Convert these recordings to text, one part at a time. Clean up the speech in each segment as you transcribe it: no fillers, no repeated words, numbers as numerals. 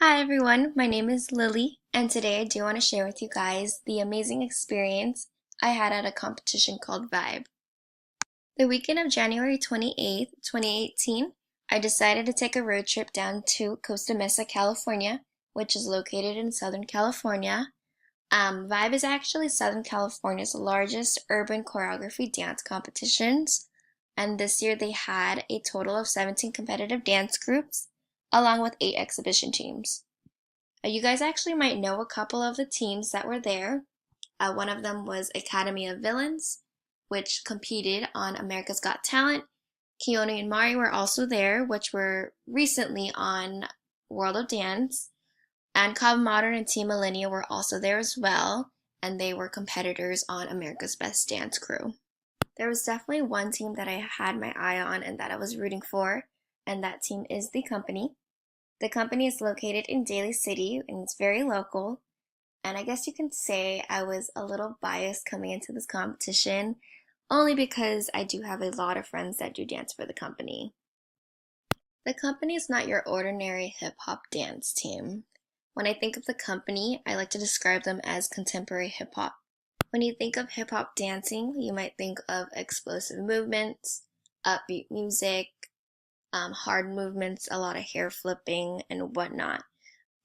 Hi everyone, my name is Lily, and today I do want to share with you guys the amazing experience I had at a competition called Vibe. The weekend of January 28th, 2018, I decided to take a road trip down to Costa Mesa, California, which is located in Southern California. Vibe is actually Southern California's largest urban choreography dance competitions, and this year they had a total of 17 competitive dance groups, along with 8 exhibition teams. You guys actually might know a couple of the teams that were there. One of them was Academy of Villains, which competed on America's Got Talent. Keone and Mari were also there, which were recently on World of Dance. And Cobb Modern and Team Millennia were also there as well, and they were competitors on America's Best Dance Crew. There was definitely one team that I had my eye on and that I was rooting for, and that team is The Company. The company is located in Daly City and it's very local. And I guess you can say I was a little biased coming into this competition only because I do have a lot of friends that do dance for the company. The company is not your ordinary hip hop dance team. When I think of the company, I like to describe them as contemporary hip hop. When you think of hip hop dancing, you might think of explosive movements, upbeat music, hard movements, a lot of hair flipping and whatnot.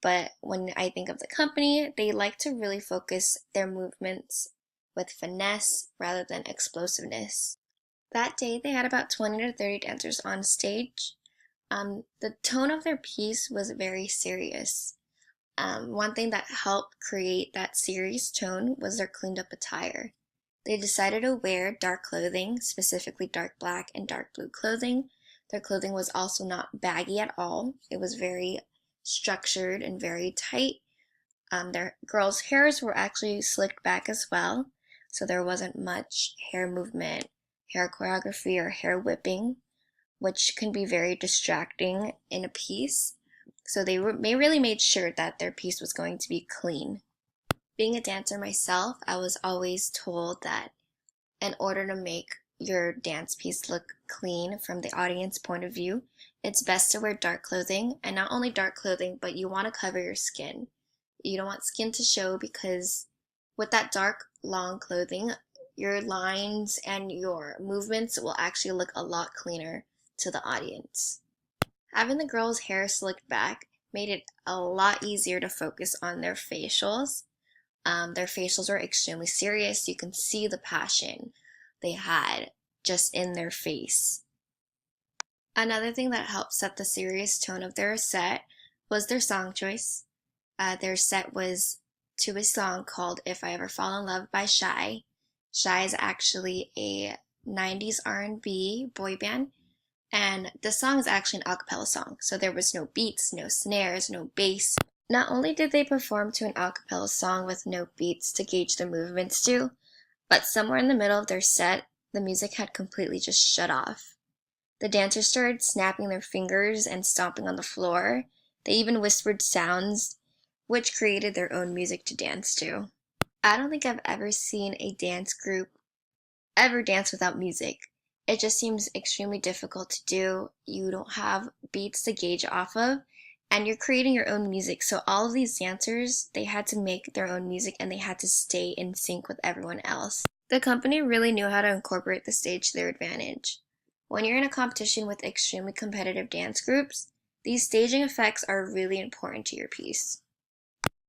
But when I think of the company, they like to really focus their movements with finesse rather than explosiveness. That day, they had about 20 to 30 dancers on stage. The tone of their piece was very serious. One thing that helped create that serious tone was their cleaned up attire. They decided to wear dark clothing, specifically dark black and dark blue clothing. Their clothing was also not baggy at all. It was very structured and very tight. Their girls' hairs were actually slicked back as well, so there wasn't much hair movement, hair choreography, or hair whipping, which can be very distracting in a piece. So they really made sure that their piece was going to be clean. Being a dancer myself, I was always told that in order to make your dance piece look clean from the audience point of view, it's best to wear dark clothing, and not only dark clothing, but you want to cover your skin. You don't want skin to show because with that dark, long clothing, your lines and your movements will actually look a lot cleaner to the audience. Having the girls' hair slicked back made it a lot easier to focus on their facials. Their facials were extremely serious. You can see the passion they had just in their face. Another thing that helped set the serious tone of their set was their song choice. Their set was to a song called If I Ever Fall in Love by Shy. Shy is actually a 90s R&B boy band, and the song is actually an a cappella song, so there was no beats, no snares, no bass. Not only did they perform to an a cappella song with no beats to gauge the movements to, but somewhere in the middle of their set, the music had completely just shut off. The dancers started snapping their fingers and stomping on the floor. They even whispered sounds, which created their own music to dance to. I don't think I've ever seen a dance group ever dance without music. It just seems extremely difficult to do. You don't have beats to gauge off of, and you're creating your own music. So all of these dancers, they had to make their own music and they had to stay in sync with everyone else. The company really knew how to incorporate the stage to their advantage. When you're in a competition with extremely competitive dance groups, these staging effects are really important to your piece.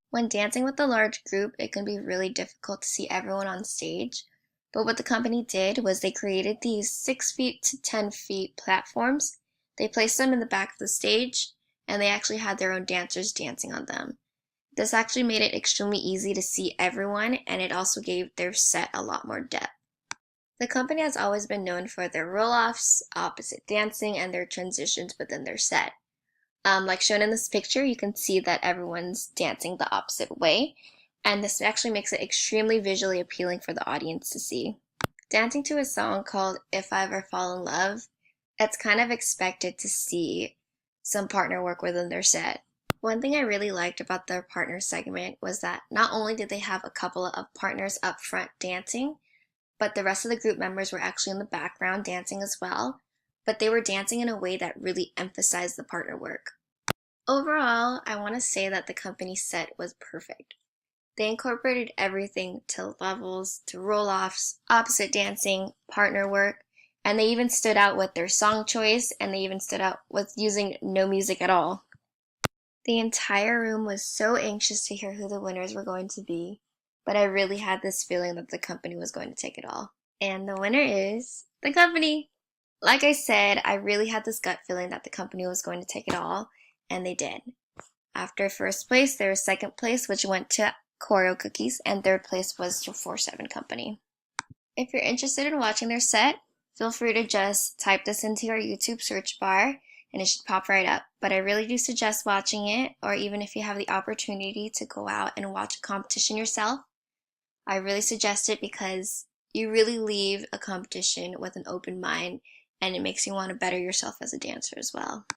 When dancing with a large group, it can be really difficult to see everyone on stage, but what the company did was they created these 6 feet to 10 feet platforms. They placed them in the back of the stage, and they actually had their own dancers dancing on them. This actually made it extremely easy to see everyone, and it also gave their set a lot more depth. The company has always been known for their roll-offs, opposite dancing, and their transitions within their set. Like shown in this picture, you can see that everyone's dancing the opposite way, and this actually makes it extremely visually appealing for the audience to see. Dancing to a song called If I Ever Fall in Love, it's kind of expected to see some partner work within their set. One thing I really liked about their partner segment was that not only did they have a couple of partners up front dancing, but the rest of the group members were actually in the background dancing as well, but they were dancing in a way that really emphasized the partner work. Overall, I want to say that the company set was perfect. They incorporated everything to levels, to roll offs, opposite dancing, partner work, and they even stood out with their song choice and they even stood out with using no music at all. The entire room was so anxious to hear who the winners were going to be, but I really had this feeling that the company was going to take it all. And the winner is the company. Like I said, I really had this gut feeling that the company was going to take it all, and they did. After first place, there was second place, which went to Choreo Cookies, and third place was to 4-7 Company. If you're interested in watching their set, feel free to just type this into your YouTube search bar and it should pop right up. But I really do suggest watching it, or even if you have the opportunity to go out and watch a competition yourself, I really suggest it because you really leave a competition with an open mind and it makes you want to better yourself as a dancer as well.